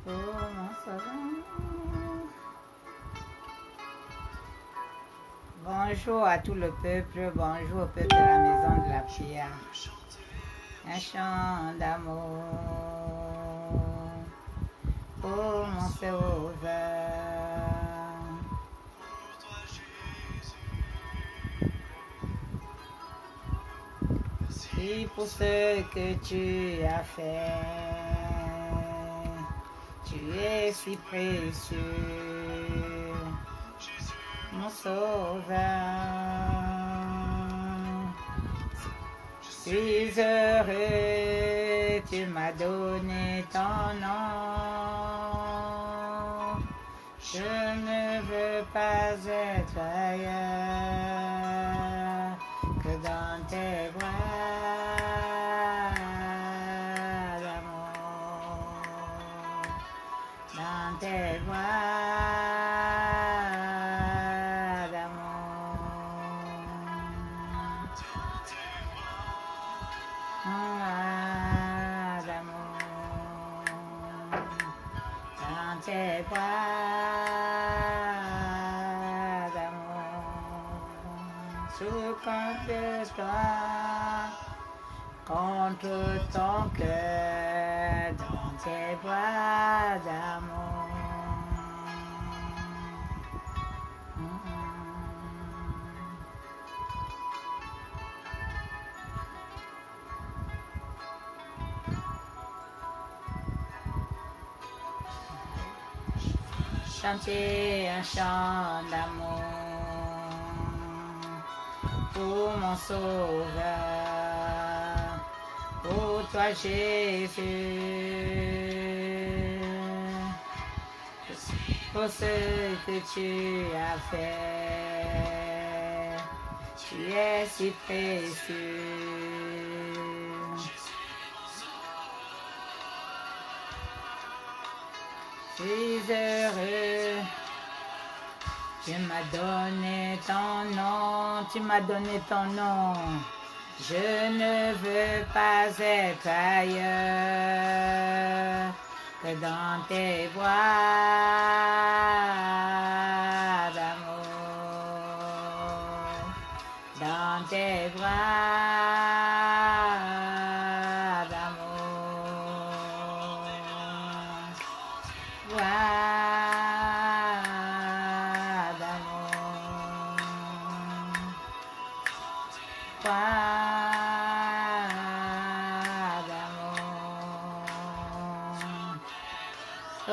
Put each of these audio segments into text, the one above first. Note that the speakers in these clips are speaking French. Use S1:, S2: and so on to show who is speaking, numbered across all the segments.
S1: Oh mon sauveur. Bonjour à tout le peuple, bonjour au peuple de la maison de la prière. Un chant d'amour pour mon sauveur. Et pour ce que tu as fait, tu es si précieux, mon sauveur. Je suis heureux, tu m'as donné ton nom. Je ne veux pas être ailleurs que dans tes bras d'amour, dans tes bras d'amour, dans tes bras d'amour, sous contre toi, contre ton cœur, dans tes bras d'amour. Chanter un chant d'amour pour mon sauveur, pour toi Jésus, pour ce que tu as fait, tu es si précieux. Je suis heureux, tu m'as donné ton nom, tu m'as donné ton nom. Je ne veux pas être ailleurs que dans tes bras d'amour, dans tes bras d'amour, bras d'amour, bras d'amour. Oh,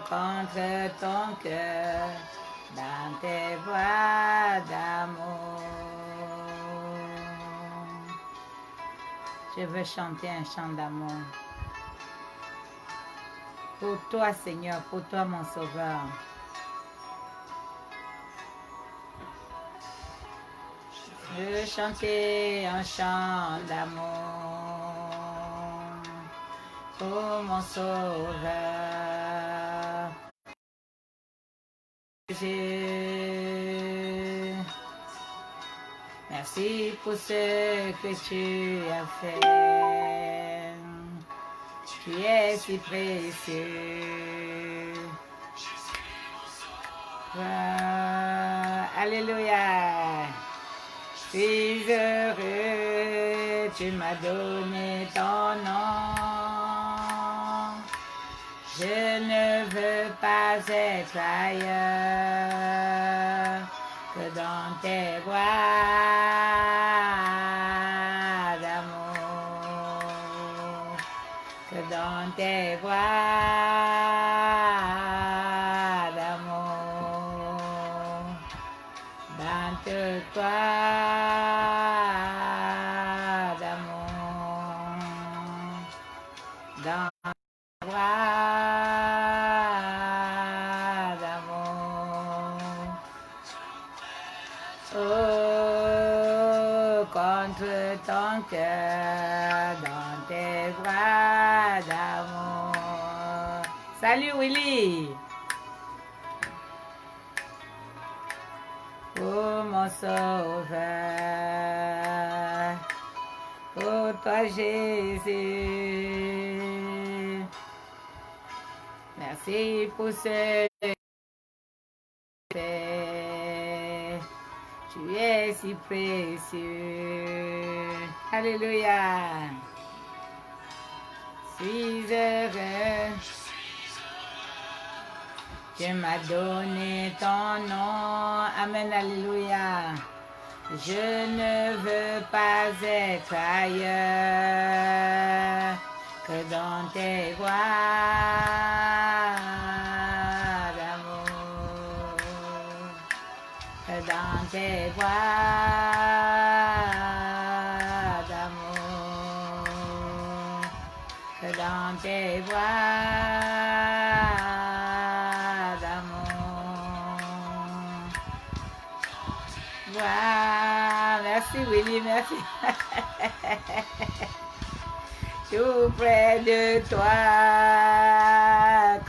S1: contre ton cœur, dans tes bras d'amour. Je veux chanter un chant d'amour. Pour toi, Seigneur, pour toi, mon Sauveur. Je veux chanter un chant d'amour pour mon Sauveur. Jésus, merci pour ce que tu as fait. Tu es si précieux. Alléluia. Je suis heureux, tu m'as donné ton nom. Je ne veux pas être ailleurs que dans tes bras d'amour, que dans tes bras d'amour, dans tes bras d'amour, dans tes bras d'amour. Oh, contre ton cœur, dans tes bras d'amour. Salut Willy. Oh mon sauveur, oh toi Jésus, Merci pour ce que tu fais. Tu es si précieux. Alléluia. Je suis heureux. Tu m'as donné ton nom. Amen. Alléluia. Je ne veux pas être ailleurs que dans tes voies d'amour. Que dans tes voies d'amour. Que dans tes voies d'amour. Voilà. Merci Willy, merci. Tout près de toi,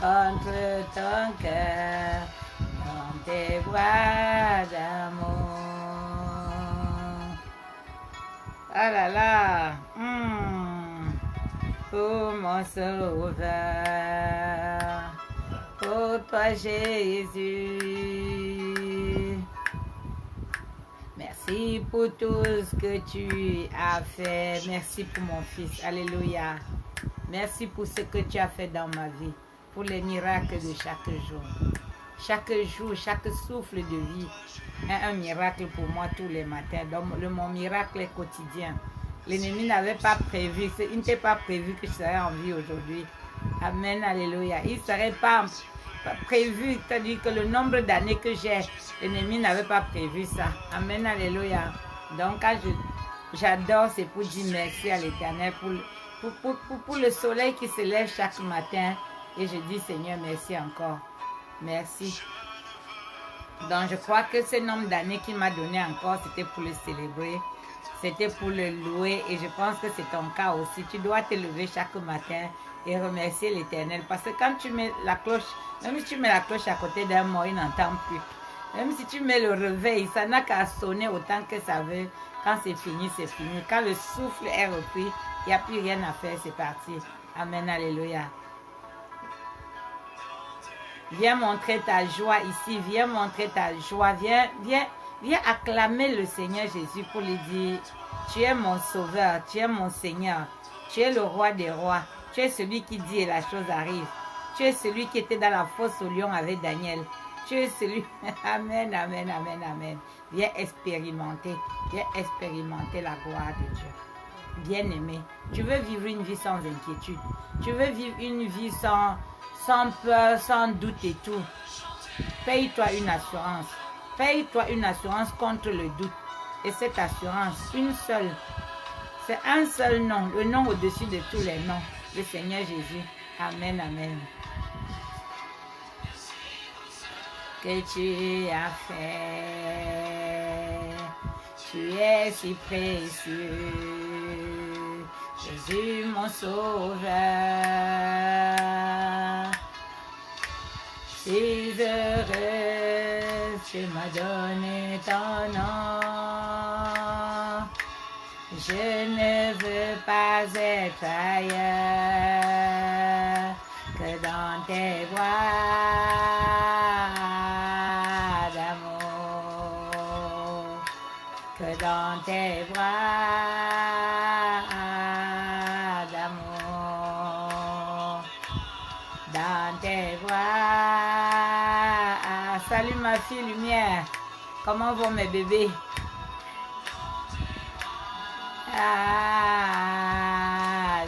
S1: contre ton cœur, dans tes voies d'amour. Ah là là, pour mon sauveur, pour toi Jésus. Merci pour tout ce que tu as fait. Merci pour mon fils. Alléluia. Merci pour ce que tu as fait dans ma vie. Pour les miracles de chaque jour. Chaque jour, chaque souffle de vie est un miracle pour moi tous les matins. Donc, mon miracle est quotidien. L'ennemi n'avait pas prévu. Il n'était pas prévu que je serais en vie aujourd'hui. Amen. Alléluia. Il ne serait pas prévu, c'est-à-dire que le nombre d'années que j'ai, l'ennemi n'avait pas prévu ça. Amen, alléluia. Donc quand j'adore, c'est pour dire merci à l'Éternel pour le soleil qui se lève chaque matin. Et je dis Seigneur, merci encore. Merci. Donc je crois que ce nombre d'années qu'il m'a donné encore, c'était pour le célébrer. C'était pour le louer. Et je pense que c'est ton cas aussi. Tu dois te lever chaque matin et remercier l'Éternel. Parce que quand tu mets la cloche, même si tu mets la cloche à côté d'un mort, il n'entend plus. Même si tu mets le réveil, ça n'a qu'à sonner autant que ça veut. Quand c'est fini, c'est fini. Quand le souffle est repris, il n'y a plus rien à faire, c'est parti. Amen, alléluia. Viens montrer ta joie ici, viens montrer ta joie. Viens acclamer le Seigneur Jésus pour lui dire, tu es mon sauveur, tu es mon Seigneur, tu es le roi des rois, tu es celui qui dit et la chose arrive. Tu es celui qui était dans la fosse au lion avec Daniel. Tu es celui... Amen, amen, amen, amen. Viens expérimenter la gloire de Dieu. Bien-aimé, tu veux vivre une vie sans inquiétude. Tu veux vivre une vie sans peur, sans doute et tout. Paye-toi une assurance. Paye-toi une assurance contre le doute. Et cette assurance, une seule. C'est un seul nom, le nom au-dessus de tous les noms. Le Seigneur Jésus. Amen, amen. Que tu as fait, tu es si précieux, Jésus mon sauveur, si heureux, tu m'as donné ton nom, je ne veux pas être ailleurs que dans tes voies. Dans tes bras d'amour, dans tes bras. Salut ma fille lumière, comment vont mes bébés?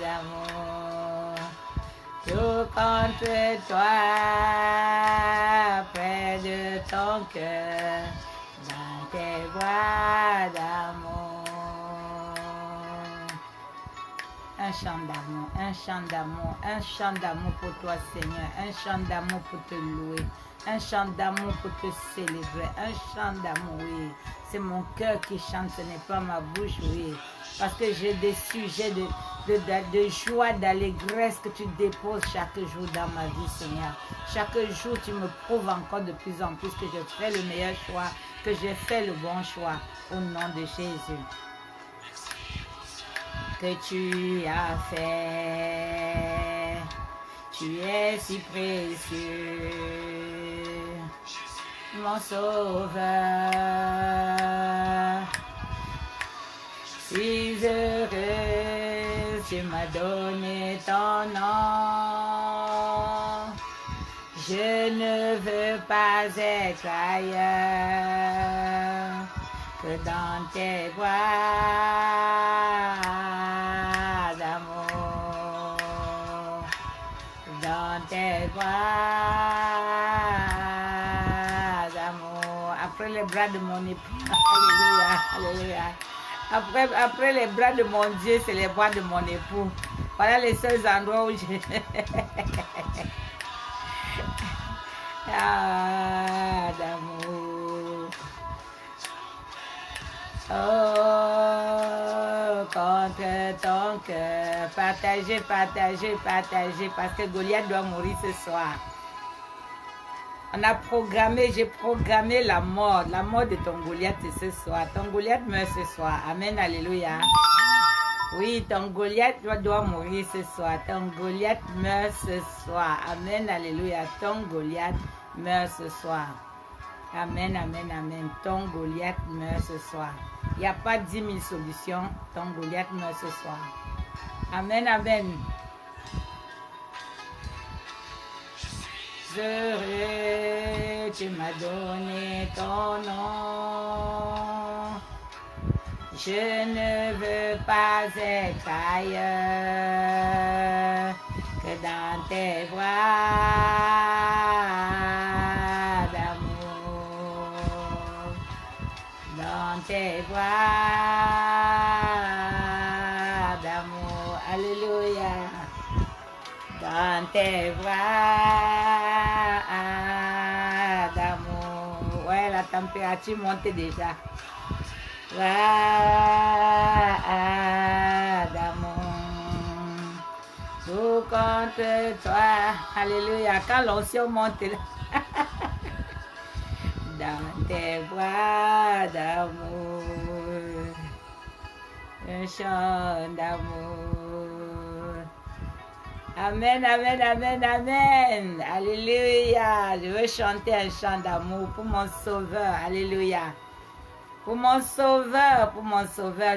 S1: D'amour, tout contre toi, près de ton cœur. Tes voix d'amour. Un chant d'amour, un chant d'amour, un chant d'amour pour toi Seigneur, un chant d'amour pour te louer, un chant d'amour pour te célébrer, un chant d'amour, oui. C'est mon cœur qui chante, ce n'est pas ma bouche, oui. Parce que j'ai des sujets de joie, d'allégresse que tu déposes chaque jour dans ma vie, Seigneur. Chaque jour, tu me prouves encore de plus en plus que je fais le meilleur choix, que j'ai fait le bon choix, au nom de Jésus. Que tu as fait, Tu es si précieux, mon sauveur. Si heureuse, tu m'as donné ton nom. Je ne veux pas être ailleurs que dans tes bras d'amour, dans tes bras d'amour. Après les bras de mon époux, alléluia, alléluia. Après les bras de mon Dieu, c'est les bras de mon époux. Voilà les seuls endroits où je... ah, d'amour. Oh, contre ton cœur. Partagez, partagez, partagez. Parce que Goliath doit mourir ce soir. On a programmé, j'ai programmé la mort de ton Goliath ce soir. Ton Goliath meurt ce soir. Amen, alléluia. Oui, ton Goliath doit mourir ce soir. Ton Goliath meurt ce soir. Amen, alléluia. Ton Goliath meurt ce soir. Amen, amen, amen. Ton Goliath meurt ce soir. Il n'y a pas 10 000 solutions. Ton Goliath meurt ce soir. Amen, amen. Heureux, tu m'as donné ton nom. Je ne veux pas être ailleurs que dans tes bras d'amour, dans tes bras d'amour, alléluia, dans tes bras d'amour. Ouais, la température monte déjà. D'amour, tout contre toi, alléluia, quand l'onction monte, dans tes bras d'amour, un chant d'amour, amen, amen, amen, amen, alléluia, je veux chanter un chant d'amour pour mon sauveur, alléluia. Pour mon sauveur,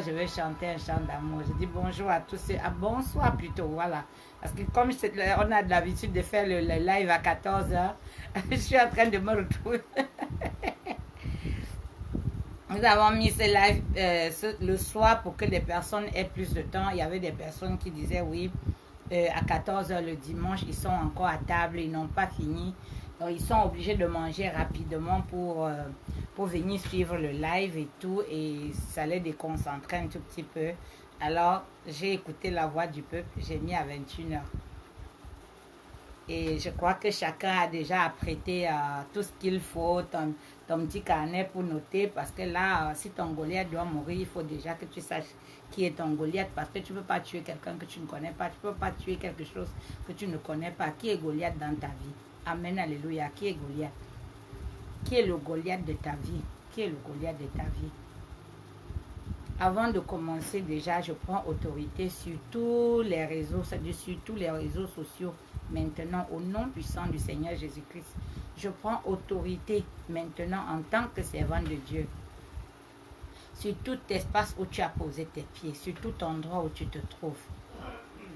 S1: je vais chanter un chant d'amour. Je dis bonjour à tous ceux, bonsoir plutôt, voilà. Parce que comme on a l'habitude de faire le live à 14h, je suis en train de me retrouver. Nous avons mis ce live le soir pour que les personnes aient plus de temps. Il y avait des personnes qui disaient oui, à 14h le dimanche, ils sont encore à table, ils n'ont pas fini. Donc ils sont obligés de manger rapidement pour venir suivre le live et tout, et ça les déconcentrait un tout petit peu. Alors j'ai écouté la voix du peuple, j'ai mis à 21h. Et je crois que chacun a déjà apprêté tout ce qu'il faut, ton petit carnet pour noter, parce que là, si ton Goliath doit mourir, il faut déjà que tu saches qui est ton Goliath, parce que tu ne peux pas tuer quelqu'un que tu ne connais pas, tu ne peux pas tuer quelque chose que tu ne connais pas. Qui est Goliath dans ta vie? Amen, alléluia. Qui est Goliath? Qui est le Goliath de ta vie? Qui est le Goliath de ta vie? Avant de commencer, déjà, je prends autorité sur tous les réseaux, c'est-à-dire sur tous les réseaux sociaux. Maintenant, au nom puissant du Seigneur Jésus-Christ, je prends autorité maintenant en tant que servant de Dieu. Sur tout espace où tu as posé tes pieds, sur tout endroit où tu te trouves.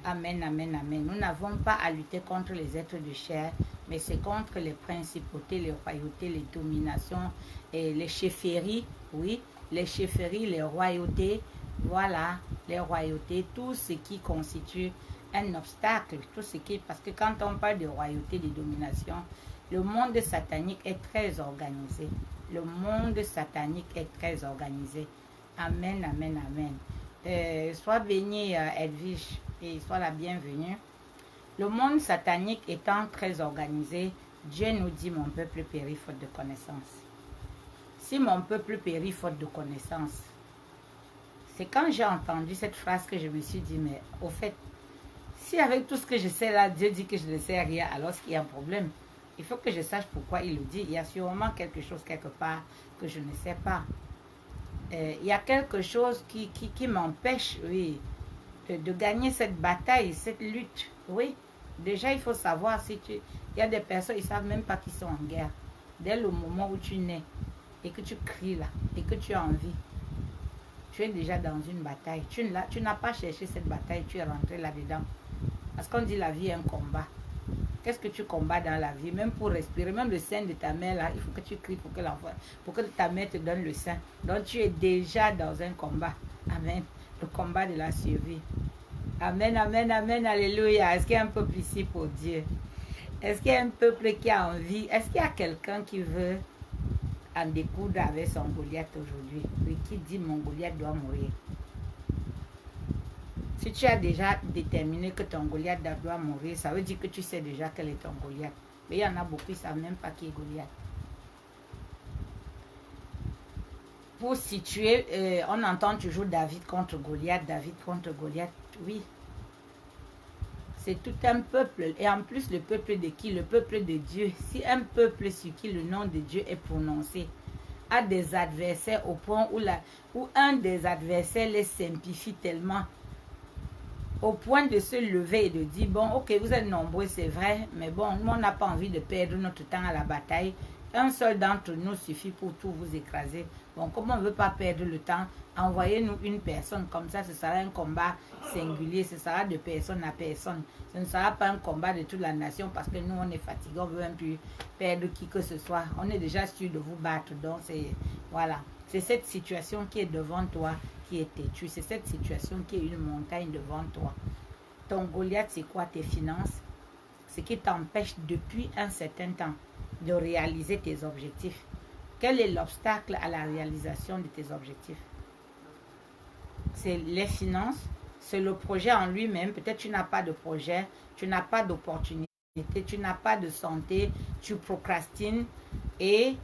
S1: Amen, amen, amen. Nous n'avons pas à lutter contre les êtres de chair, mais c'est contre les principautés, les royautés, les dominations, et les chefferies, oui, les chefferies, les royautés, voilà, les royautés, tout ce qui constitue un obstacle, tout ce qui, parce que quand on parle de royauté, de domination, le monde satanique est très organisé. Le monde satanique est très organisé. Amen, amen, amen. Sois béni, Edwige, et sois la bienvenue. Le monde satanique étant très organisé, Dieu nous dit, mon peuple périt faute de connaissance. Si mon peuple périt faute de connaissance, c'est quand j'ai entendu cette phrase que je me suis dit, mais au fait, si avec tout ce que je sais là, Dieu dit que je ne sais rien, alors qu'il y a un problème, il faut que je sache pourquoi il le dit. Il y a sûrement quelque chose quelque part que je ne sais pas. Il y a quelque chose qui m'empêche, oui, de gagner cette bataille, cette lutte, oui. Déjà, il faut savoir si tu... Il y a des personnes, ils ne savent même pas qu'ils sont en guerre. Dès le moment où tu nais et que tu cries là, et que tu as envie, tu es déjà dans une bataille. Tu n'as pas cherché cette bataille, tu es rentré là-dedans. Parce qu'on dit la vie est un combat. Qu'est-ce que tu combats dans la vie? Même pour respirer, même le sein de ta mère, là, il faut que tu cries pour que ta mère te donne le sein. Donc tu es déjà dans un combat. Amen. Le combat de la survie. Amen, amen, amen, alléluia. Est-ce qu'il y a un peuple ici pour Dieu? Est-ce qu'il y a un peuple qui a envie? Est-ce qu'il y a quelqu'un qui veut en découdre avec son Goliath aujourd'hui? Oui, qui dit mon Goliath doit mourir? Si tu as déjà déterminé que ton Goliath doit mourir, ça veut dire que tu sais déjà quel est ton Goliath. Mais il y en a beaucoup qui ne savent même pas qui est Goliath. Pour situer, on entend toujours David contre Goliath, David contre Goliath. Oui. C'est tout un peuple. Et en plus, le peuple de qui? Le peuple de Dieu. Si un peuple sur qui le nom de Dieu est prononcé a des adversaires au point où un des adversaires les simplifie tellement, au point de se lever et de dire, bon, ok, vous êtes nombreux, c'est vrai, mais bon, nous, on n'a pas envie de perdre notre temps à la bataille. Un seul d'entre nous suffit pour tout vous écraser. Bon, comme on ne veut pas perdre le temps, envoyez-nous une personne. Comme ça, ce sera un combat singulier. Ce sera de personne à personne. Ce ne sera pas un combat de toute la nation parce que nous, on est fatigués. On ne veut même plus perdre qui que ce soit. On est déjà sûr de vous battre. Donc, voilà. C'est cette situation qui est devant toi qui est têtue. C'est cette situation qui est une montagne devant toi. Ton Goliath, c'est quoi? Tes finances? Ce qui t'empêche depuis un certain temps de réaliser tes objectifs. Quel est l'obstacle à la réalisation de tes objectifs? C'est les finances, c'est le projet en lui-même. Peut-être tu n'as pas de projet, tu n'as pas d'opportunité, tu n'as pas de santé, tu procrastines et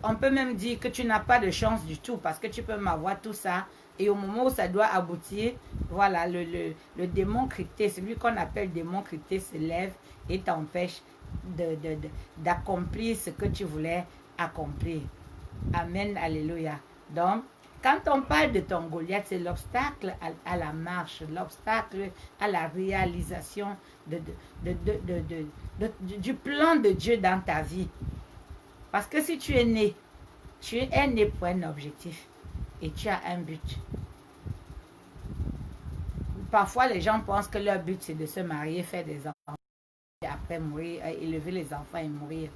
S1: on peut même dire que tu n'as pas de chance du tout parce que tu peux m'avoir tout ça et au moment où ça doit aboutir, voilà, le démon crypté, celui qu'on appelle démon crypté se lève et t'empêche d'accomplir ce que tu voulais accomplir. Amen, alléluia. Donc, quand on parle de ton Goliath, c'est l'obstacle à la marche, l'obstacle à la réalisation du plan de Dieu dans ta vie. Parce que si tu es né pour un objectif et tu as un but. Parfois, les gens pensent que leur but, c'est de se marier, faire des enfants, et après mourir, élever les enfants et mourir.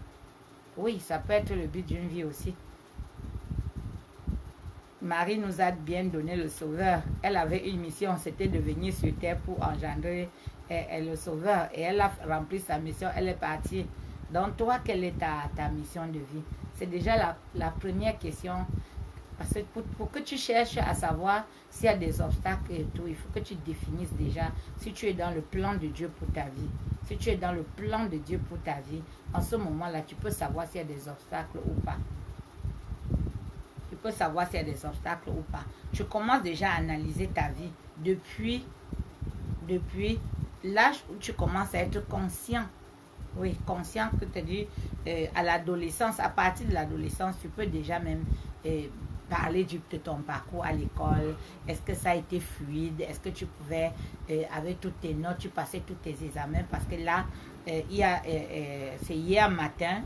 S1: Oui, ça peut être le but d'une vie aussi. Marie nous a bien donné le Sauveur. Elle avait une mission, c'était de venir sur terre pour engendrer le Sauveur. Et elle a rempli sa mission, elle est partie. Donc toi, quelle est ta mission de vie? C'est déjà la première question. Parce que pour que tu cherches à savoir s'il y a des obstacles et tout, il faut que tu définisses déjà si tu es dans le plan de Dieu pour ta vie. Si tu es dans le plan de Dieu pour ta vie, en ce moment-là, tu peux savoir s'il y a des obstacles ou pas. Tu peux savoir s'il y a des obstacles ou pas. Tu commences déjà à analyser ta vie depuis l'âge où tu commences à être conscient. Oui, conscient que tu dis à l'adolescence, à partir de l'adolescence, tu peux déjà même parler de ton parcours à l'école. Est-ce que ça a été fluide? Est-ce que tu pouvais, avec toutes tes notes, tu passais tous tes examens? Parce que là, c'est hier matin,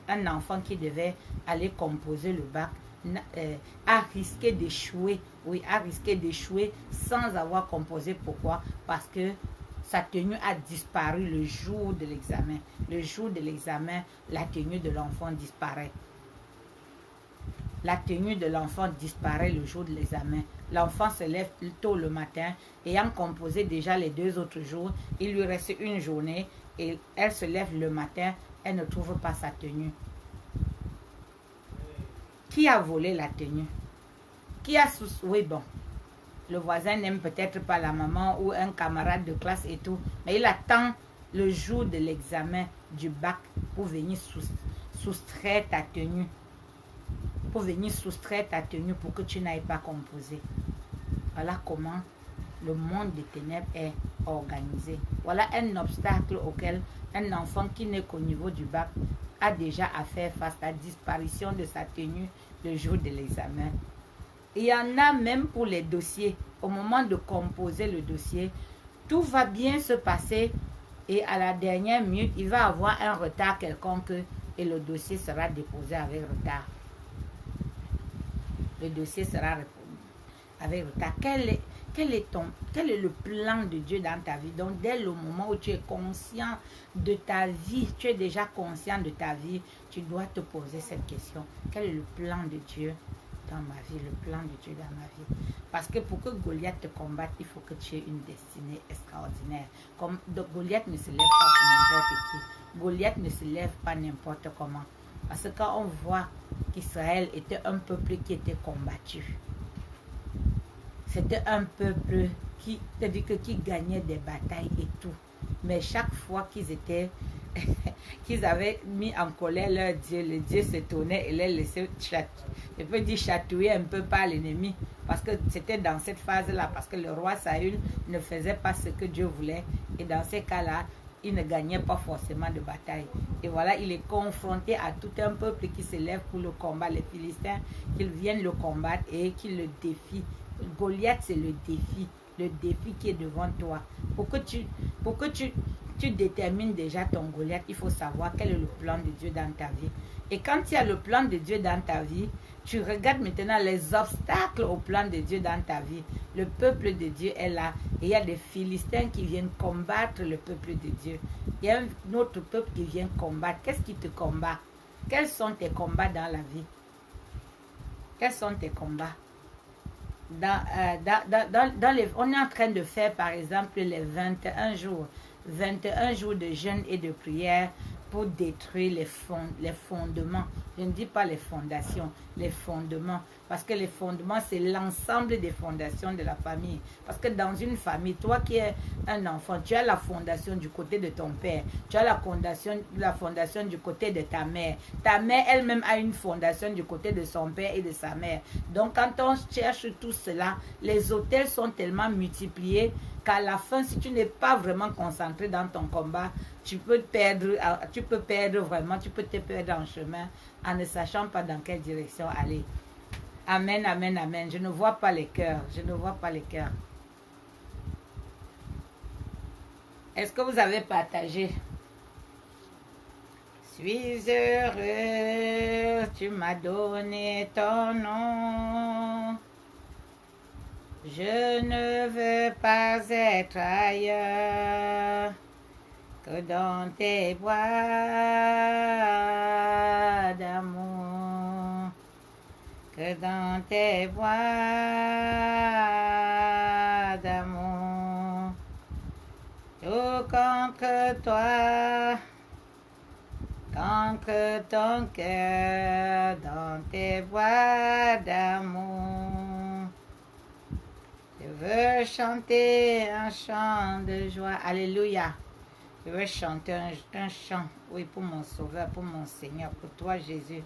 S1: un enfant qui devait aller composer le bac a risqué d'échouer. Oui, a risqué d'échouer sans avoir composé. Pourquoi? Parce que sa tenue a disparu le jour de l'examen. Le jour de l'examen, la tenue de l'enfant disparaît. La tenue de l'enfant disparaît le jour de l'examen. L'enfant se lève tôt le matin, ayant composé déjà les 2 autres jours. Il lui reste une journée et elle se lève le matin, elle ne trouve pas sa tenue. Qui a volé la tenue? Qui a oui, bon. Le voisin n'aime peut-être pas la maman ou un camarade de classe et tout, mais il attend le jour de l'examen du bac pour venir soustraire ta tenue. Pour venir soustraire ta tenue pour que tu n'ailles pas composer. Voilà comment le monde des ténèbres est organisé. Voilà un obstacle auquel un enfant qui n'est qu'au niveau du bac a déjà à faire face à la disparition de sa tenue le jour de l'examen. Il y en a même pour les dossiers. Au moment de composer le dossier, tout va bien se passer et à la dernière minute, il va avoir un retard quelconque et le dossier sera déposé avec retard. Le dossier sera avec retard. Quel est le plan de Dieu dans ta vie? Donc, dès le moment où tu es conscient de ta vie, tu es déjà conscient de ta vie, tu dois te poser cette question. Quel est le plan de Dieu dans ma vie? Le plan de Dieu dans ma vie. Parce que pour que Goliath te combatte, il faut que tu aies une destinée extraordinaire. Donc, Goliath ne se lève pas pour n'importe qui. Goliath ne se lève pas n'importe comment. Parce que quand on voit qu'Israël était un peuple qui était combattu, c'était un peuple qui gagnait des batailles et tout. Mais chaque fois qu'ils avaient mis en colère leur Dieu, le Dieu se tournait et les laissait chatouiller un peu par l'ennemi. Parce que c'était dans cette phase-là, parce que le roi Saül ne faisait pas ce que Dieu voulait. Et dans ces cas-là, il ne gagnait pas forcément de bataille. Et voilà, il est confronté à tout un peuple qui se lève pour le combat. Les Philistins, qu'ils viennent le combattre et qu'ils le défient. Goliath, c'est le défi qui est devant toi. Pour que tu détermines déjà ton Goliath, il faut savoir quel est le plan de Dieu dans ta vie. Et quand il y a le plan de Dieu dans ta vie, tu regardes maintenant les obstacles au plan de Dieu dans ta vie. Le peuple de Dieu est là. Et il y a des Philistins qui viennent combattre le peuple de Dieu. Il y a un autre peuple qui vient combattre. Qu'est-ce qui te combat? Quels sont tes combats dans la vie? Quels sont tes combats? On est en train de faire par exemple les 21 jours de jeûne et de prière pour détruire les fondements. Je ne dis pas les fondations, les fondements. Parce que les fondements, c'est l'ensemble des fondations de la famille. Parce que dans une famille, toi qui es un enfant, tu as la fondation du côté de ton père. Tu as la fondation du côté de ta mère. Ta mère elle-même a une fondation du côté de son père et de sa mère. Donc quand on cherche tout cela, les autels sont tellement multipliés qu'à la fin, si tu n'es pas vraiment concentré dans ton combat, tu peux perdre vraiment, tu peux te perdre en chemin en ne sachant pas dans quelle direction aller. Amen, amen, amen. Je ne vois pas les cœurs. Je ne vois pas les cœurs. Est-ce que vous avez partagé? Suis heureux, tu m'as donné ton nom. Je ne veux pas être ailleurs que dans tes bois d'amour, que dans tes bois d'amour, tout contre toi, contre ton cœur, dans tes bois d'amour. Je veux chanter un chant de joie. Alléluia. Je veux chanter un chant, oui, pour mon Sauveur, pour mon Seigneur, pour toi, Jésus.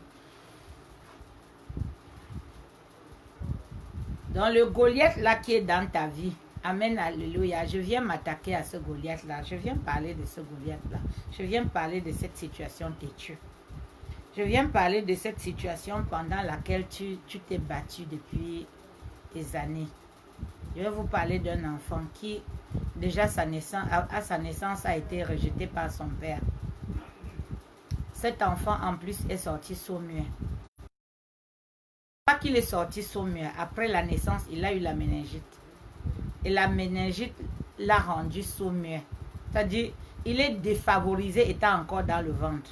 S1: Dans le Goliath là qui est dans ta vie, amen, alléluia, je viens m'attaquer à ce Goliath là, je viens parler de ce Goliath là, je viens parler de cette situation têtue. Je viens parler de cette situation pendant laquelle tu t'es battu depuis des années. Je vais vous parler d'un enfant qui, déjà à sa naissance, a été rejeté par son père. Cet enfant, en plus, est sorti sourd-muet. Pas qu'il est sorti sourd-muet. Après la naissance, il a eu la méningite. Et la méningite l'a rendu sourd-muet. C'est-à-dire, il est défavorisé étant encore dans le ventre.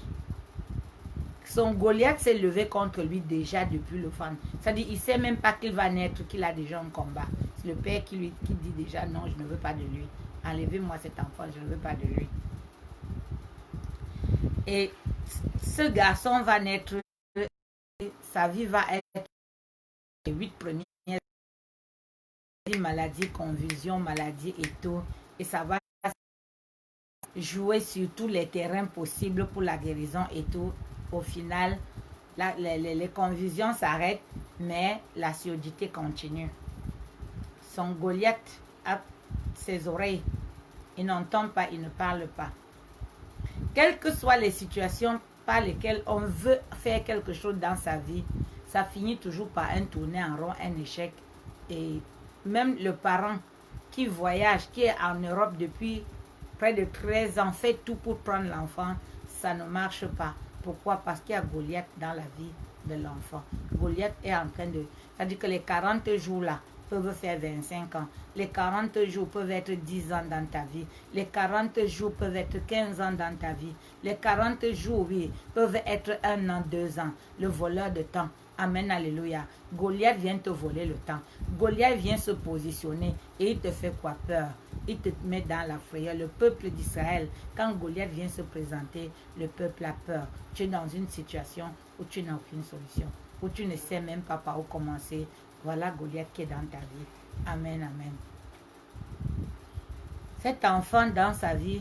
S1: Son Goliath s'est levé contre lui déjà depuis le ventre. C'est-à-dire, il ne sait même pas qu'il va naître, qu'il a déjà un combat. C'est le père qui dit déjà non, je ne veux pas de lui. Enlevez-moi cet enfant, je ne veux pas de lui. Et ce garçon va naître, sa vie va être les 8 premières maladies, convulsions, maladies et tout. Et ça va jouer sur tous les terrains possibles pour la guérison et tout. Au final, les convulsions s'arrêtent, mais la surdité continue. Son Goliath a ses oreilles. Il n'entend pas, il ne parle pas. Quelles que soient les situations par lesquelles on veut faire quelque chose dans sa vie, ça finit toujours par un tourner en rond, un échec. Et même le parent qui voyage, qui est en Europe depuis près de 13 ans, fait tout pour prendre l'enfant, ça ne marche pas. Pourquoi? Parce qu'il y a Goliath dans la vie de l'enfant. Goliath est en train de... C'est-à-dire que les 40 jours là peuvent faire 25 ans. Les 40 jours peuvent être 10 ans dans ta vie. Les 40 jours peuvent être 15 ans dans ta vie. Les 40 jours, oui, peuvent être 1 an, 2 ans. Le voleur de temps. Amen, alléluia. Goliath vient te voler le temps. Goliath vient se positionner et il te fait quoi? Peur. Il te met dans la frayeur. Le peuple d'Israël, quand Goliath vient se présenter, le peuple a peur. Tu es dans une situation où tu n'as aucune solution, où tu ne sais même pas par où commencer. Voilà Goliath qui est dans ta vie. Amen, amen. Cet enfant dans sa vie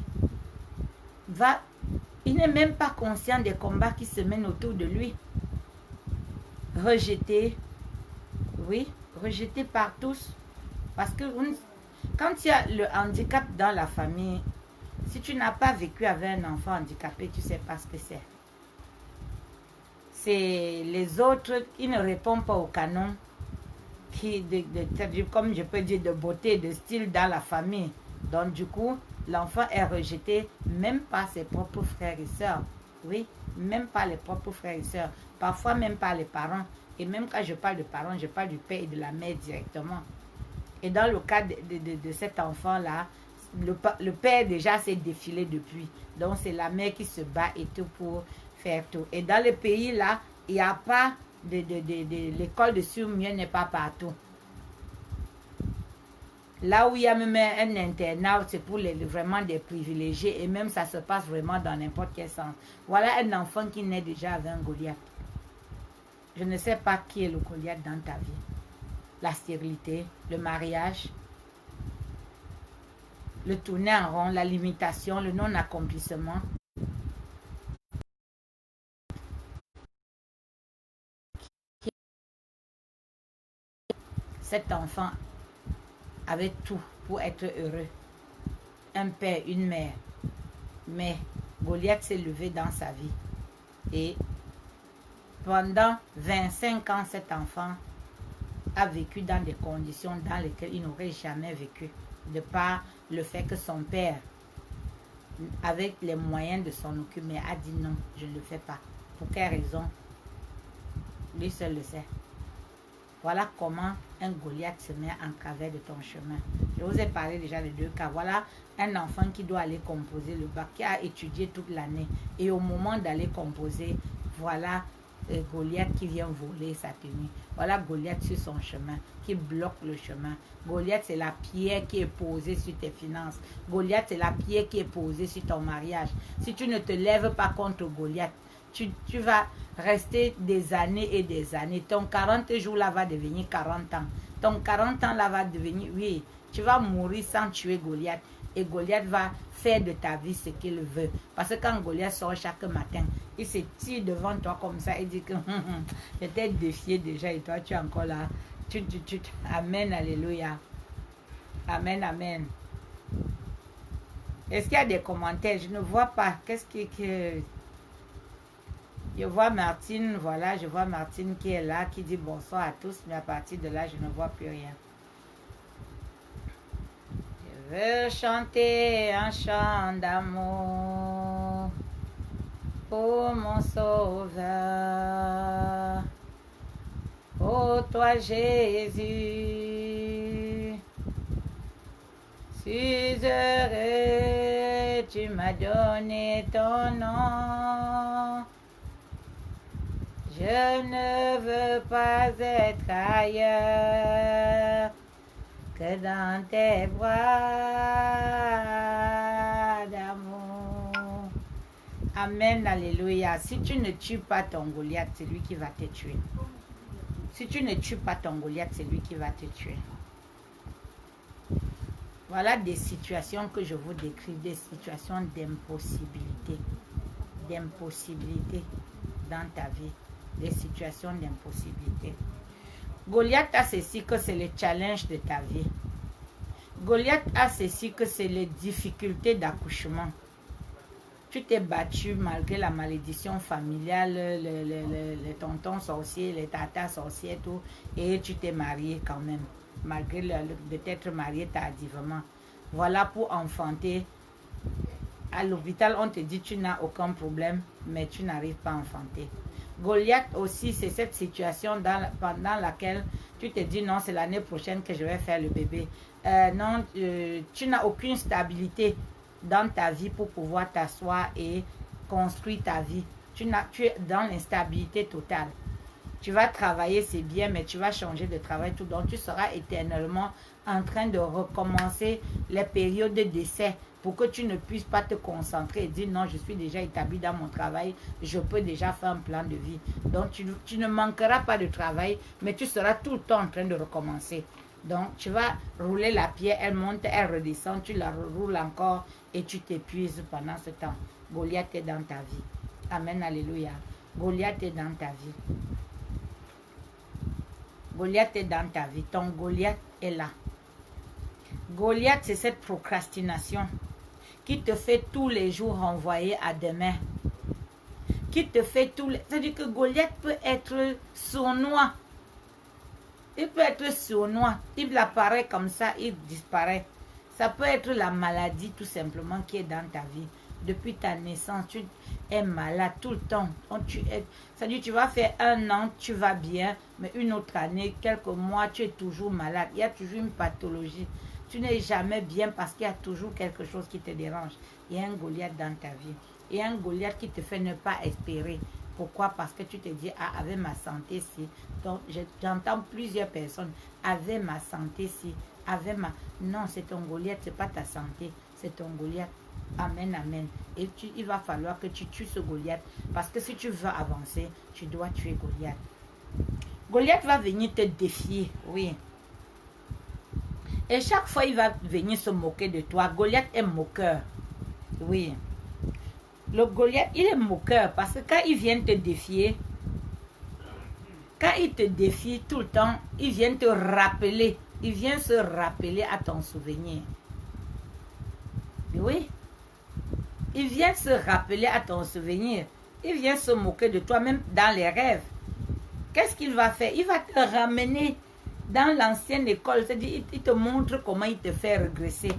S1: il n'est même pas conscient des combats qui se mènent autour de lui. Rejeté, oui, rejeté par tous. Parce que quand il y a le handicap dans la famille, si tu n'as pas vécu avec un enfant handicapé, tu ne sais pas ce que c'est. C'est les autres qui ne répondent pas au canon, comme je peux dire, de beauté, de style dans la famille. Donc du coup, l'enfant est rejeté même par ses propres frères et sœurs. Oui, même par les propres frères et sœurs. Parfois même par les parents. Et même quand je parle de parents, je parle du père et de la mère directement. Et dans le cas de cet enfant-là, le père déjà s'est défilé depuis. Donc c'est la mère qui se bat et tout pour faire tout. Et dans le pays là, il n'y a pas l'école de surmieux n'est pas partout. Là où il y a même un internat, c'est pour vraiment des privilégiés. Et même ça se passe vraiment dans n'importe quel sens. Voilà un enfant qui naît déjà avec un Goliath. Je ne sais pas qui est le Goliath dans ta vie. La stérilité, le mariage, le tourner en rond, la limitation, le non-accomplissement. Cet enfant avait tout pour être heureux. Un père, une mère. Mais Goliath s'est levé dans sa vie. Et pendant 25 ans, cet enfant a vécu dans des conditions dans lesquelles il n'aurait jamais vécu. De par le fait que son père, avec les moyens de s'en occuper, a dit non, je ne le fais pas. Pour quelle raison? Lui seul le sait. Voilà comment un Goliath se met en travers de ton chemin. Je vous ai parlé déjà de 2 cas. Voilà un enfant qui doit aller composer le bac, qui a étudié toute l'année. Et au moment d'aller composer, voilà Goliath qui vient voler sa tenue. Voilà Goliath sur son chemin, qui bloque le chemin. Goliath, c'est la pierre qui est posée sur tes finances. Goliath, c'est la pierre qui est posée sur ton mariage. Si tu ne te lèves pas contre Goliath, tu vas rester des années et des années. Ton 40 jours là va devenir 40 ans. Ton 40 ans là va devenir, oui, tu vas mourir sans tuer Goliath. Et Goliath va faire de ta vie ce qu'il veut. Parce que quand Goliath sort chaque matin, il se tire devant toi comme ça et dit que je t'ai défié déjà et toi tu es encore là. Amen, alléluia. Amen, amen. Est-ce qu'il y a des commentaires? Je ne vois pas. Qu'est-ce que... Je vois Martine, voilà, je vois Martine qui est là, qui dit bonsoir à tous, mais à partir de là, je ne vois plus rien. Je veux chanter un chant d'amour pour mon sauveur, ô toi Jésus, suis heureux, tu m'as donné ton nom. Je ne veux pas être ailleurs que dans tes bras d'amour. Amen, alléluia. Si tu ne tues pas ton Goliath, c'est lui qui va te tuer. Si tu ne tues pas ton Goliath, c'est lui qui va te tuer. Voilà des situations que je vous décris, des situations d'impossibilité. D'impossibilité dans ta vie. Des situations d'impossibilité. Goliath a ceci que c'est le challenge de ta vie. Goliath a ceci que c'est les difficultés d'accouchement. Tu t'es battu malgré la malédiction familiale, les tontons sorciers, les tatas sorciers, tout, et tu t'es marié quand même. malgré de t'être marié tardivement. Voilà pour enfanter. À l'hôpital, on te dit tu n'as aucun problème, mais tu n'arrives pas à enfanter. Goliath aussi, c'est cette situation pendant laquelle tu te dis non, c'est l'année prochaine que je vais faire le bébé. Non, tu n'as aucune stabilité dans ta vie pour pouvoir t'asseoir et construire ta vie. Tu es dans l'instabilité totale. Tu vas travailler, c'est bien, mais tu vas changer de travail tout. Donc, tu seras éternellement en train de recommencer les périodes de décès pour que tu ne puisses pas te concentrer et dire non, je suis déjà établi dans mon travail, je peux déjà faire un plan de vie. Donc, tu ne manqueras pas de travail, mais tu seras tout le temps en train de recommencer. Donc, tu vas rouler la pierre, elle monte, elle redescend, tu la roules encore et tu t'épuises pendant ce temps. Goliath est dans ta vie. Amen, alléluia. Goliath est dans ta vie. Goliath est dans ta vie. Ton Goliath est là. Goliath, c'est cette procrastination qui te fait tous les jours renvoyer à demain. Qui te fait tous les... C'est-à-dire que Goliath peut être sournois. Il peut être sournois. Il apparaît comme ça, il disparaît. Ça peut être la maladie tout simplement qui est dans ta vie. Depuis ta naissance, tu es malade tout le temps. C'est-à-dire tu vas faire 1 an, tu vas bien, mais une autre année, quelques mois, tu es toujours malade. Il y a toujours une pathologie. Tu n'es jamais bien parce qu'il y a toujours quelque chose qui te dérange. Il y a un Goliath dans ta vie. Il y a un Goliath qui te fait ne pas espérer. Pourquoi? Parce que tu te dis, ah, avec ma santé, si. Donc, j'entends plusieurs personnes, avec ma santé, si. Avec ma... Non, c'est ton Goliath, ce n'est pas ta santé, c'est ton Goliath. Amen, amen. Et il va falloir que tu tues ce Goliath. Parce que si tu veux avancer, tu dois tuer Goliath. Goliath va venir te défier, oui. Et chaque fois, il va venir se moquer de toi. Goliath est moqueur. Oui. Le Goliath, il est moqueur parce que quand il vient te défier, quand il te défie tout le temps, il vient te rappeler. Il vient se rappeler à ton souvenir. Oui. Il vient se rappeler à ton souvenir. Il vient se moquer de toi, même dans les rêves. Qu'est-ce qu'il va faire? Il va te ramener dans l'ancienne école. C'est-à-dire, il te montre comment il te fait régresser.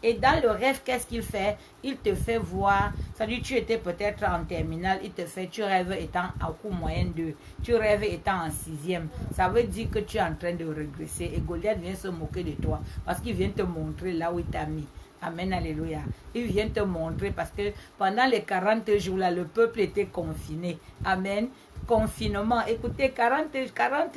S1: Et dans le rêve, qu'est-ce qu'il fait? Il te fait voir, c'est-à-dire tu étais peut-être en terminale, il te fait, tu rêves étant en cours moyen 2, tu rêves étant en 6e. Ça veut dire que tu es en train de régresser. Et Goliath vient se moquer de toi parce qu'il vient te montrer là où il t'a mis. Amen, alléluia. Il vient te montrer parce que pendant les 40 jours là, le peuple était confiné. Amen. Confinement. Écoutez, 40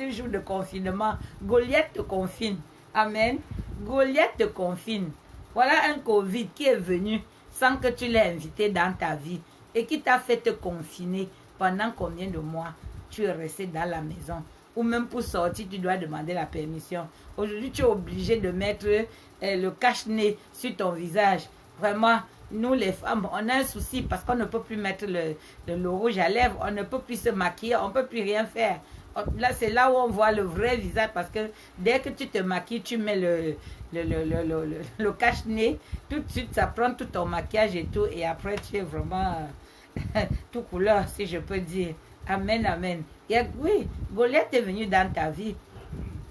S1: jours de confinement. Goliath te confine. Amen. Goliath te confine. Voilà un Covid qui est venu sans que tu l'aies invité dans ta vie et qui t'a fait te confiner pendant combien de mois tu es resté dans la maison. Ou même pour sortir, tu dois demander la permission. Aujourd'hui, tu es obligé de mettre le cache-nez sur ton visage. Vraiment, nous les femmes, on a un souci parce qu'on ne peut plus mettre le rouge à lèvres, on ne peut plus se maquiller, on ne peut plus rien faire. Là, c'est là où on voit le vrai visage parce que dès que tu te maquilles, tu mets le cache-nez, tout de suite, ça prend tout ton maquillage et tout, et après, tu es vraiment tout couleur, si je peux dire. Amen, amen. Et oui, Goliath est venu dans ta vie.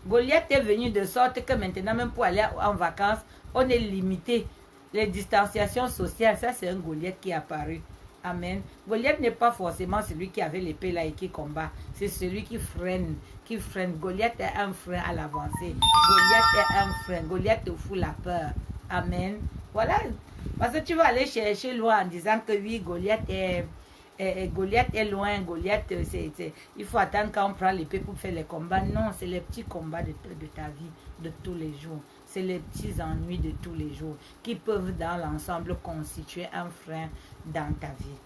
S1: Goliath est venu de sorte que maintenant, même pour aller en vacances, on est limité. Les distanciations sociales, ça c'est un Goliath qui est apparu. Amen. Goliath n'est pas forcément celui qui avait l'épée là et qui combat. C'est celui qui freine, qui freine. Goliath est un frein à l'avancée. Goliath est un frein. Goliath te fout la peur. Amen. Voilà. Parce que tu vas aller chercher loin en disant que oui, Goliath est loin. Goliath, il faut attendre quand on prend l'épée pour faire les combats. Non, c'est les petits combats de ta vie, de tous les jours. C'est les petits ennuis de tous les jours qui peuvent dans l'ensemble constituer un frein dans ta vie.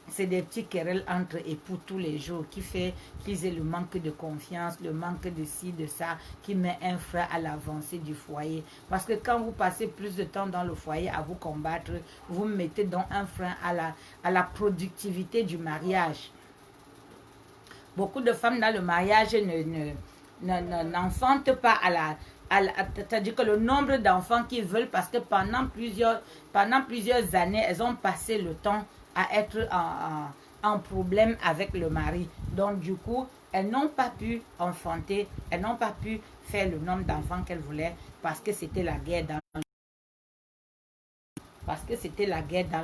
S1: C'est des petits querelles entre époux tous les jours qui fait qu'ils aient le manque de confiance, le manque de ci, de ça, qui met un frein à l'avancée du foyer. Parce que quand vous passez plus de temps dans le foyer à vous combattre, vous mettez donc un frein à la productivité du mariage. Beaucoup de femmes dans le mariage n'enfantent pas c'est-à-dire que le nombre d'enfants qu'ils veulent, parce que pendant plusieurs années, elles ont passé le temps à être en problème avec le mari. Donc du coup, elles n'ont pas pu enfanter, elles n'ont pas pu faire le nombre d'enfants qu'elle voulait parce que c'était la guerre dans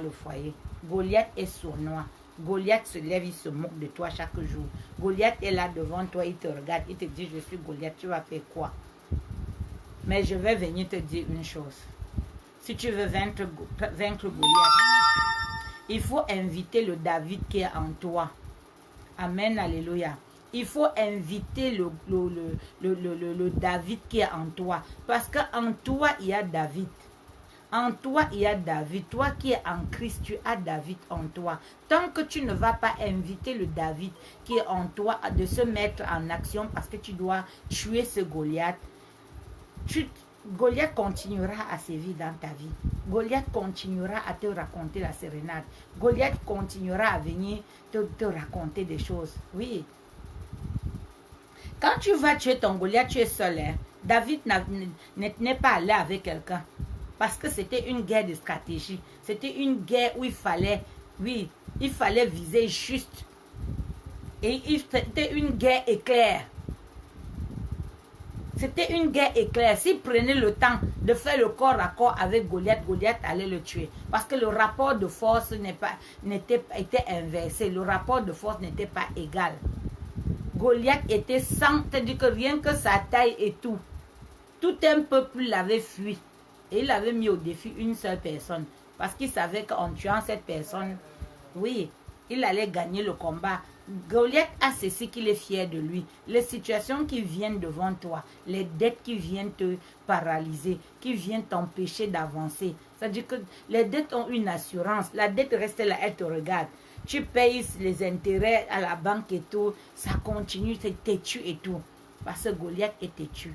S1: le foyer. Goliath est sournois. Goliath se lève, il se moque de toi chaque jour. Goliath est là devant toi, il te regarde, il te dit, je suis Goliath, tu vas faire quoi? Mais je vais venir te dire une chose. Si tu veux vaincre Goliath, il faut inviter le David qui est en toi. Amen, alléluia. Il faut inviter le David qui est en toi. Parce qu'en toi, il y a David. En toi, il y a David. Toi qui es en Christ, tu as David en toi. Tant que tu ne vas pas inviter le David qui est en toi de se mettre en action parce que tu dois tuer ce Goliath, Goliath continuera à sévir dans ta vie. Goliath continuera à te raconter la sérénade. Goliath continuera à venir te raconter des choses. Oui. Quand tu vas tuer ton Goliath, tu es seul. Hein? David n'est pas allé avec quelqu'un. Parce que c'était une guerre de stratégie. C'était une guerre où il fallait viser juste. Et c'était une guerre éclair. C'était une guerre éclair. S'il prenait le temps de faire le corps à corps avec Goliath, Goliath allait le tuer. Parce que le rapport de force était inversé. Le rapport de force n'était pas égal. Goliath était sans, c'est-à-dire que rien que sa taille et tout un peuple l'avait fui. Et il avait mis au défi une seule personne. Parce qu'il savait qu'en tuant cette personne, oui, il allait gagner le combat. Goliath a ceci qu'il est fier de lui. Les situations qui viennent devant toi, les dettes qui viennent te paralyser, qui viennent t'empêcher d'avancer. C'est-à-dire que les dettes ont une assurance. La dette reste là, elle te regarde. Tu payes les intérêts à la banque et tout. Ça continue, c'est têtu et tout. Parce que Goliath est têtu.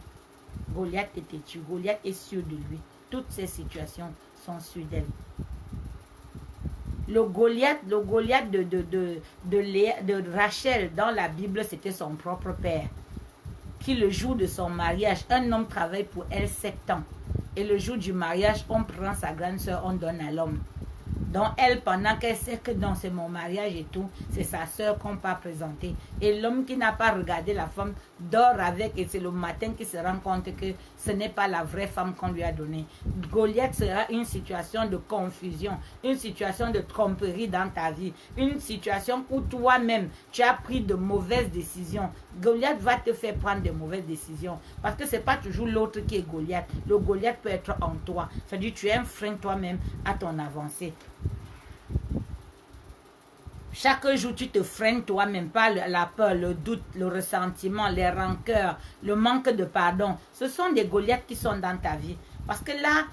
S1: Goliath est têtu. Goliath est sûr de lui. Toutes ces situations sont sûres d'elle. Le Goliath de Rachel dans la Bible, c'était son propre père. Qui le jour de son mariage, un homme travaille pour elle 7 ans. Et le jour du mariage, on prend sa grande soeur, on donne à l'homme. Donc elle, pendant qu'elle sait que non, c'est mon mariage et tout, c'est sa soeur qu'on va présenter. Et l'homme qui n'a pas regardé la femme dort avec et c'est le matin qu'il se rend compte que ce n'est pas la vraie femme qu'on lui a donnée. Goliath sera une situation de confusion, une situation de tromperie dans ta vie, une situation où toi-même tu as pris de mauvaises décisions. Goliath va te faire prendre de mauvaises décisions parce que ce n'est pas toujours l'autre qui est Goliath. Le Goliath peut être en toi. C'est-à-dire tu es un frein toi-même à ton avancée. Chaque jour, tu te freines toi-même par la peur, le doute, le ressentiment, les rancœurs, le manque de pardon. Ce sont des Goliaths qui sont dans ta vie. Parce que là,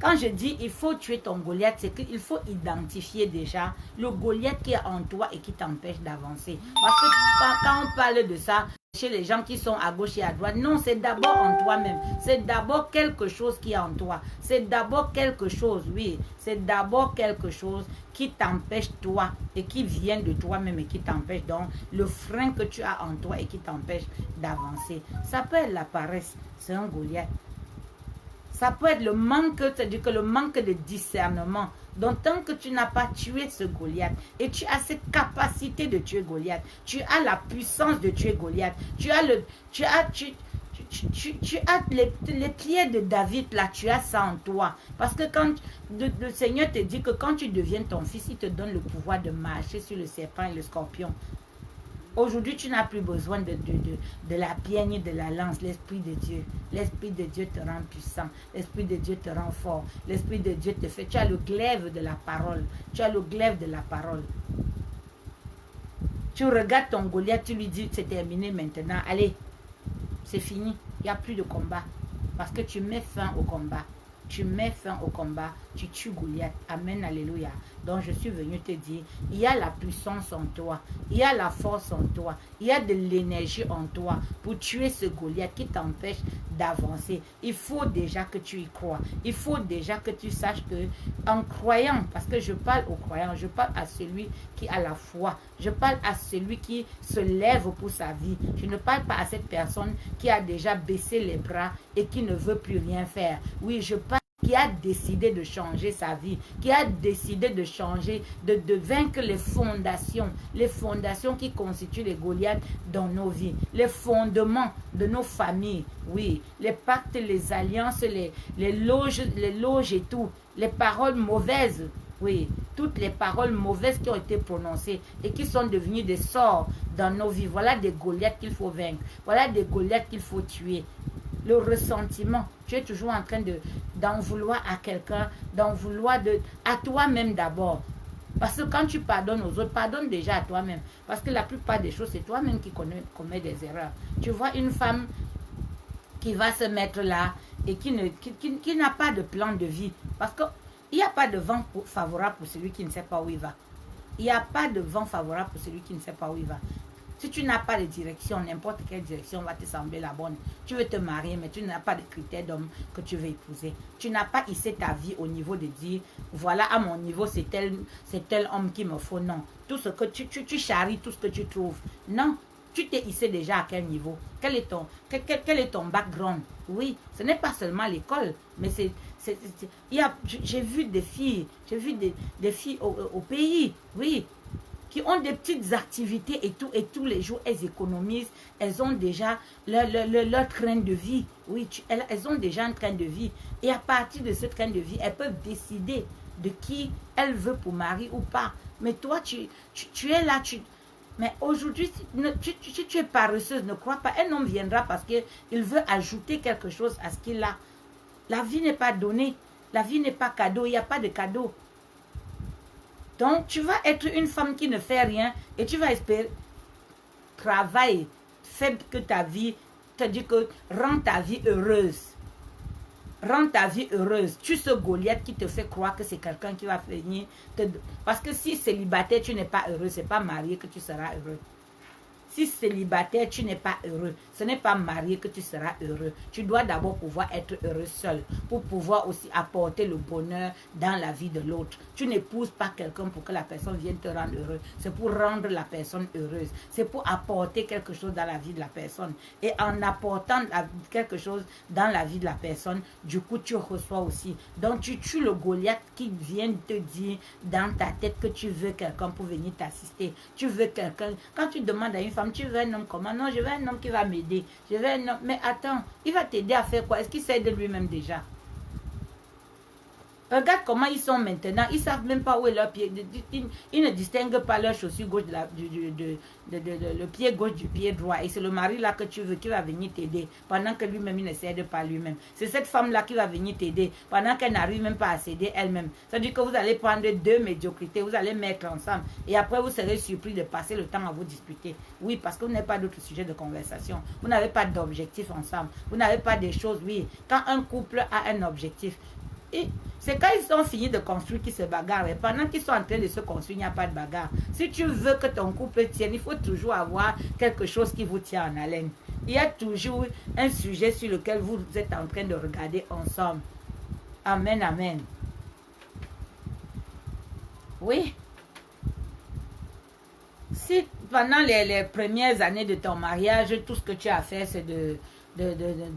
S1: quand je dis il faut tuer ton Goliath, c'est qu'il faut identifier déjà le Goliath qui est en toi et qui t'empêche d'avancer. Parce que quand on parle de ça, chez les gens qui sont à gauche et à droite, non, c'est d'abord en toi-même. C'est d'abord quelque chose qui est en toi. C'est d'abord quelque chose, oui. C'est d'abord quelque chose qui t'empêche toi et qui vient de toi-même et qui t'empêche. Donc, le frein que tu as en toi et qui t'empêche d'avancer. Ça peut être la paresse, c'est un Goliath. Ça peut être le manque, c'est-à-dire que le manque de discernement. Donc, tant que tu n'as pas tué ce Goliath, et tu as cette capacité de tuer Goliath, tu as la puissance de tuer Goliath, tu as les pieds de David, là, tu as ça en toi. Parce que quand le Seigneur te dit que quand tu deviens ton fils, il te donne le pouvoir de marcher sur le serpent et le scorpion. Aujourd'hui, tu n'as plus besoin de la pierre ni de la lance. L'Esprit de Dieu. L'Esprit de Dieu te rend puissant. L'Esprit de Dieu te rend fort. L'Esprit de Dieu te fait. Tu as le glaive de la parole. Tu as le glaive de la parole. Tu regardes ton Goliath, tu lui dis, c'est terminé maintenant. Allez, c'est fini. Il n'y a plus de combat. Parce que tu mets fin au combat. Tu mets fin au combat, tu tues Goliath. Amen, alléluia. Donc je suis venu te dire, il y a la puissance en toi, il y a la force en toi, il y a de l'énergie en toi pour tuer ce Goliath qui t'empêche d'avancer. Il faut déjà que tu y crois. Il faut déjà que tu saches que en croyant, parce que je parle aux croyants, je parle à celui qui a la foi, je parle à celui qui se lève pour sa vie. Je ne parle pas à cette personne qui a déjà baissé les bras et qui ne veut plus rien faire. Oui, je parle qui a décidé de changer sa vie, qui a décidé de changer, de vaincre les fondations qui constituent les Goliaths dans nos vies, les fondements de nos familles, oui, les pactes, les alliances, les loges et tout, les paroles mauvaises, oui, toutes les paroles mauvaises qui ont été prononcées et qui sont devenues des sorts dans nos vies. Voilà des Goliaths qu'il faut vaincre. Voilà des Goliaths qu'il faut tuer. Le ressentiment, tu es toujours en train d'en vouloir à quelqu'un, d'en vouloir à toi-même d'abord. Parce que quand tu pardonnes aux autres, pardonne déjà à toi-même. Parce que la plupart des choses, c'est toi-même qui commets des erreurs. Tu vois une femme qui va se mettre là et qui n'a pas de plan de vie. Parce que il n'y a pas de vent favorable pour celui qui ne sait pas où il va. Il n'y a pas de vent favorable pour celui qui ne sait pas où il va. Si tu n'as pas de direction, n'importe quelle direction va te sembler la bonne. Tu veux te marier, mais tu n'as pas de critères d'homme que tu veux épouser. Tu n'as pas hissé ta vie au niveau de dire, voilà, à mon niveau, c'est tel homme qu'il me faut. Non. Tout ce que tu charries, tout ce que tu trouves. Non. Tu t'es hissé déjà à quel niveau? Quel est ton background? Oui, ce n'est pas seulement l'école, mais j'ai vu des filles, des filles au pays, oui, qui ont des petites activités et tous les jours, elles économisent, elles ont déjà leur train de vie, oui, elles ont déjà un train de vie, et à partir de ce train de vie, elles peuvent décider de qui elles veulent pour mari ou pas. Mais toi, tu es là, mais aujourd'hui, si tu es paresseuse, ne crois pas, un homme viendra parce qu'il veut ajouter quelque chose à ce qu'il a. La vie n'est pas donnée. La vie n'est pas cadeau. Il n'y a pas de cadeau. Donc, tu vas être une femme qui ne fait rien et tu vas espérer travailler, fais que ta vie, c'est-à-dire que rends ta vie heureuse. Rends ta vie heureuse. Tu ce Goliath qui te fait croire que c'est quelqu'un qui va venir parce que si célibataire, tu n'es pas heureux, c'est pas marié que tu seras heureux. Si célibataire, tu n'es pas heureux, ce n'est pas marié que tu seras heureux. Tu dois d'abord pouvoir être heureux seul pour pouvoir aussi apporter le bonheur dans la vie de l'autre. Tu n'épouses pas quelqu'un pour que la personne vienne te rendre heureux. C'est pour rendre la personne heureuse. C'est pour apporter quelque chose dans la vie de la personne. Et en apportant quelque chose dans la vie de la personne, du coup, tu reçois aussi. Donc, tu tues le Goliath qui vient te dire dans ta tête que tu veux quelqu'un pour venir t'assister. Tu veux quelqu'un. Quand tu demandes à une femme, tu veux un homme comment? Non, je veux un homme qui va m'aider. Je veux un homme. Mais attends, il va t'aider à faire quoi? Est-ce qu'il s'aide lui-même déjà? Regarde comment ils sont maintenant. Ils ne savent même pas où est leur pied. Ils ne distinguent pas leur chaussure gauche le pied gauche du pied droit. Et c'est le mari là que tu veux qui va venir t'aider pendant que lui-même il ne s'aide pas lui-même. C'est cette femme là qui va venir t'aider pendant qu'elle n'arrive même pas à s'aider elle-même. C'est-à-dire que vous allez prendre deux médiocrités, vous allez mettre ensemble. Et après vous serez surpris de passer le temps à vous disputer. Oui, parce que vous n'avez pas d'autres sujets de conversation. Vous n'avez pas d'objectif ensemble. Vous n'avez pas des choses, oui. Quand un couple a un objectif, c'est quand ils ont fini de construire qu'ils se bagarrent. Et pendant qu'ils sont en train de se construire, il n'y a pas de bagarre. Si tu veux que ton couple tienne, il faut toujours avoir quelque chose qui vous tient en haleine. Il y a toujours un sujet sur lequel vous êtes en train de regarder ensemble. Amen, amen. Oui. Si pendant les premières années de ton mariage, tout ce que tu as fait, c'est de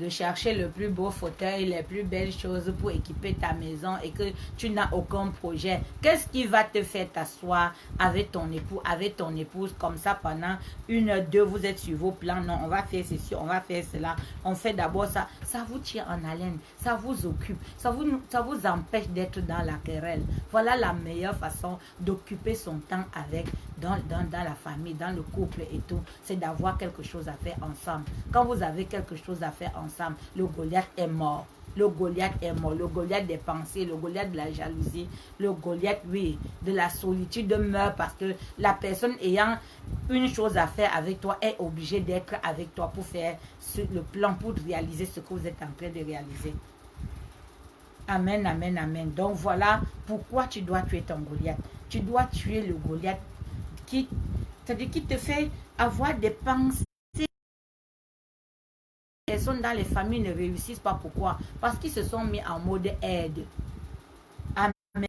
S1: chercher le plus beau fauteuil, les plus belles choses pour équiper ta maison et que tu n'as aucun projet, qu'est-ce qui va te faire t'asseoir avec ton époux, avec ton épouse comme ça pendant 1 heure, 2, vous êtes sur vos plans? Non, on va faire ceci, on va faire cela, on fait d'abord ça. Ça vous tient en haleine, ça vous occupe, ça vous empêche d'être dans la querelle. Voilà la meilleure façon d'occuper son temps dans la famille, dans le couple et tout, c'est d'avoir quelque chose à faire ensemble. Quand vous avez quelque chose à faire ensemble, le Goliath est mort. Le Goliath est mort. Le Goliath des pensées, le Goliath de la jalousie, le Goliath, oui, de la solitude meurt parce que la personne ayant une chose à faire avec toi est obligée d'être avec toi pour faire le plan, pour réaliser ce que vous êtes en train de réaliser. Amen, amen, amen. Donc voilà pourquoi tu dois tuer ton Goliath. Tu dois tuer le Goliath c'est-à-dire qui te fait avoir des pensées. Les personnes dans les familles ne réussissent pas. Pourquoi? Parce qu'ils se sont mis en mode aide. Amen.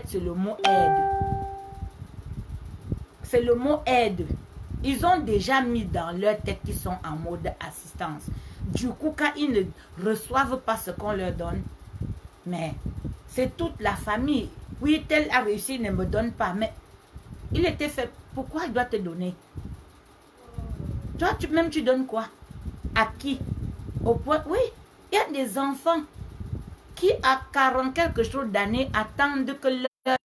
S1: C'est le mot aide. C'est le mot aide. Ils ont déjà mis dans leur tête qu'ils sont en mode assistance. Du coup, quand ils ne reçoivent pas ce qu'on leur donne, Mais c'est toute la famille. Oui, tel a réussi, ne me donne pas. Mais il était fait. Pourquoi il doit te donner? Toi, tu donnes quoi? À qui? Au point, oui, il y a des enfants qui, à 40 quelque chose d'années, attendent que leur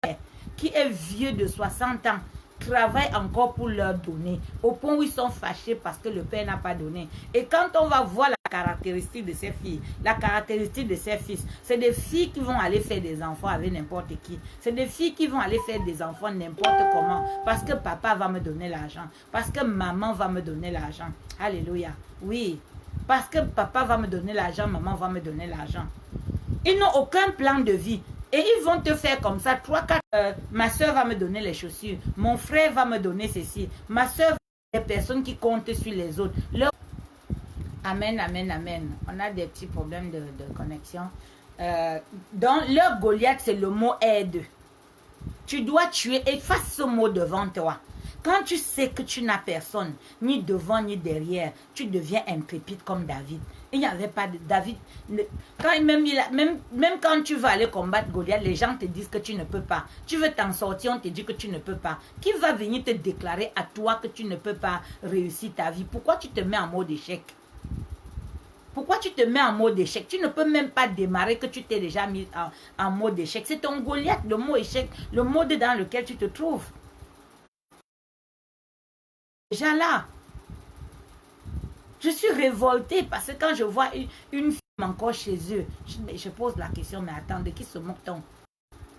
S1: père, qui est vieux de 60 ans, travaille encore pour leur donner, au point où ils sont fâchés parce que le père n'a pas donné. Et quand on va voir la caractéristique de ces filles, la caractéristique de ces fils, c'est des filles qui vont aller faire des enfants avec n'importe qui. C'est des filles qui vont aller faire des enfants n'importe comment, parce que papa va me donner l'argent, parce que maman va me donner l'argent. Alléluia. Oui, parce que papa va me donner l'argent, maman va me donner l'argent. Ils n'ont aucun plan de vie. Et ils vont te faire comme ça, 3, 4. Ma soeur va me donner les chaussures. Mon frère va me donner ceci. Ma soeur, des personnes qui comptent sur les autres. Amen, amen, amen. On a des petits problèmes de connexion. Dans leur Goliath, c'est le mot aide. Tu dois tuer, efface ce mot devant toi. Quand tu sais que tu n'as personne, ni devant ni derrière, tu deviens intrépide comme David. Il n'y avait pas de David. Même quand tu vas aller combattre Goliath, les gens te disent que tu ne peux pas. Tu veux t'en sortir, on te dit que tu ne peux pas. Qui va venir te déclarer à toi que tu ne peux pas réussir ta vie? Pourquoi tu te mets en mode échec? Pourquoi tu te mets en mode échec? Tu ne peux même pas démarrer que tu t'es déjà mis en mode échec. C'est ton Goliath, le mot échec, le mode dans lequel tu te trouves. Déjà là, je suis révoltée parce que quand je vois une femme encore chez eux, je pose la question, mais attends, de qui se moque-t-on?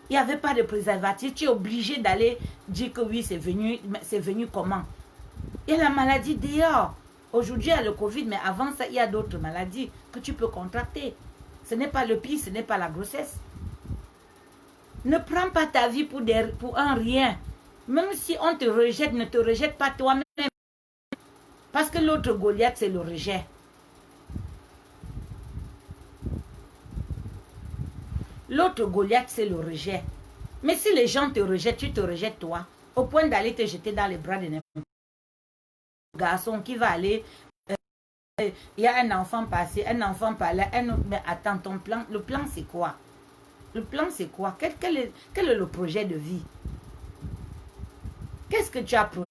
S1: Il n'y avait pas de préservatif, tu es obligé d'aller dire que oui, c'est venu comment? Il y a la maladie dehors. Aujourd'hui, il y a le Covid, mais avant ça, il y a d'autres maladies que tu peux contracter. Ce n'est pas le pire, ce n'est pas la grossesse. Ne prends pas ta vie pour un rien. Même si on te rejette, ne te rejette pas toi-même. Parce que l'autre Goliath, c'est le rejet. L'autre Goliath, c'est le rejet. Mais si les gens te rejettent, tu te rejettes toi. Au point d'aller te jeter dans les bras de n'importe quel garçon qui va aller. Il y a un enfant passé, un enfant par là, un autre. Mais attends, ton plan, le plan c'est quoi? Le plan c'est quoi? Quel est le projet de vie? Qu'est-ce que tu as projeté?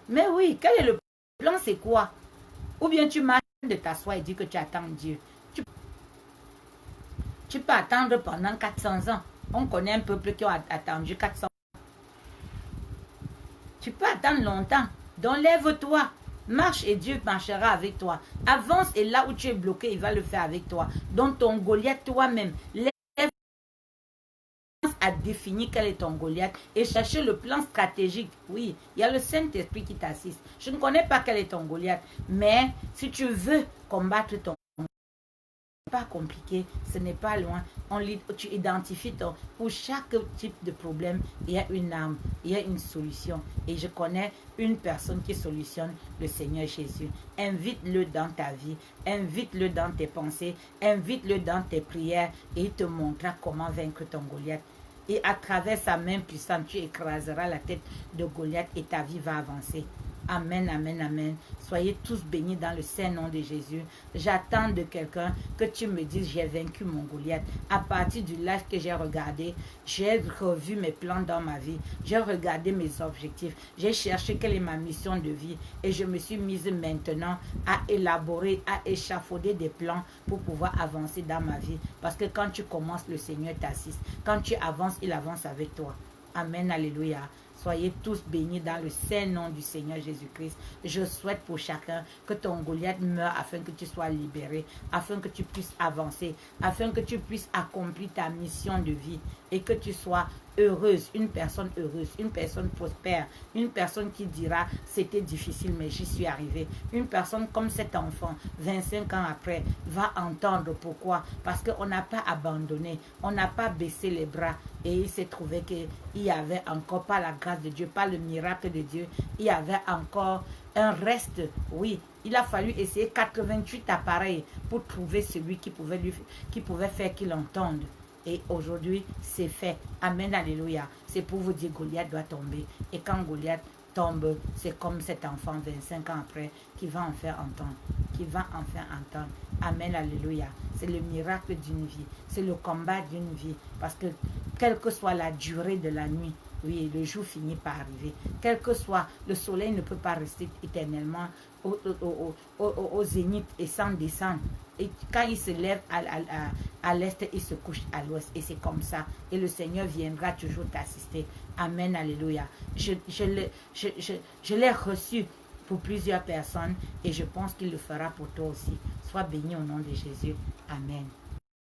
S1: Mais oui, quel est le plan c'est quoi? Ou bien tu marches de t'asseoir et dis que tu attends Dieu. Tu peux attendre pendant 400 ans. On connaît un peuple qui a attendu 400 ans. Tu peux attendre longtemps. Donc lève-toi. Marche et Dieu marchera avec toi. Avance et là où tu es bloqué, il va le faire avec toi. Donc ton Goliath toi-même. Lève à définir quel est ton Goliath et chercher le plan stratégique. Oui, il y a le Saint-Esprit qui t'assiste. Je ne connais pas quel est ton Goliath. Mais si tu veux combattre ton pas compliqué, ce n'est pas loin. Tu identifies pour chaque type de problème, il y a une arme, il y a une solution. Et je connais une personne qui solutionne, le Seigneur Jésus. Invite-le dans ta vie, invite-le dans tes pensées, invite-le dans tes prières et il te montrera comment vaincre ton Goliath. Et à travers sa main puissante, tu écraseras la tête de Goliath et ta vie va avancer. Amen, amen, amen. Soyez tous bénis dans le saint nom de Jésus. J'attends de quelqu'un que tu me dises, j'ai vaincu mon Goliath. À partir du live que j'ai regardé, j'ai revu mes plans dans ma vie. J'ai regardé mes objectifs. J'ai cherché quelle est ma mission de vie. Et je me suis mise maintenant à élaborer, à échafauder des plans pour pouvoir avancer dans ma vie. Parce que quand tu commences, le Seigneur t'assiste. Quand tu avances, il avance avec toi. Amen, alléluia. Soyez tous bénis dans le saint nom du Seigneur Jésus-Christ. Je souhaite pour chacun que ton Goliath meure afin que tu sois libéré, afin que tu puisses avancer, afin que tu puisses accomplir ta mission de vie et que tu sois heureuse, une personne prospère, une personne qui dira c'était difficile mais j'y suis arrivée. Une personne comme cet enfant, 25 ans après, va entendre pourquoi. Parce qu'on n'a pas abandonné, on n'a pas baissé les bras et il s'est trouvé qu'il y avait encore, pas la grâce de Dieu, pas le miracle de Dieu, il y avait encore un reste. Oui, il a fallu essayer 88 appareils pour trouver celui qui pouvait faire qu'il entende. Et aujourd'hui, c'est fait. Amen, alléluia. C'est pour vous dire, Goliath doit tomber. Et quand Goliath tombe, c'est comme cet enfant 25 ans après qui va en faire entendre. Qui va en faire entendre. Amen, alléluia. C'est le miracle d'une vie. C'est le combat d'une vie. Parce que quelle que soit la durée de la nuit, oui, le jour finit par arriver. Quel que soit, le soleil ne peut pas rester éternellement au zénith et sans descendre. Et quand il se lève à l'est, il se couche à l'ouest. Et c'est comme ça. Et le Seigneur viendra toujours t'assister. Amen, alléluia. Je l'ai reçu pour plusieurs personnes et je pense qu'il le fera pour toi aussi. Sois béni au nom de Jésus. Amen.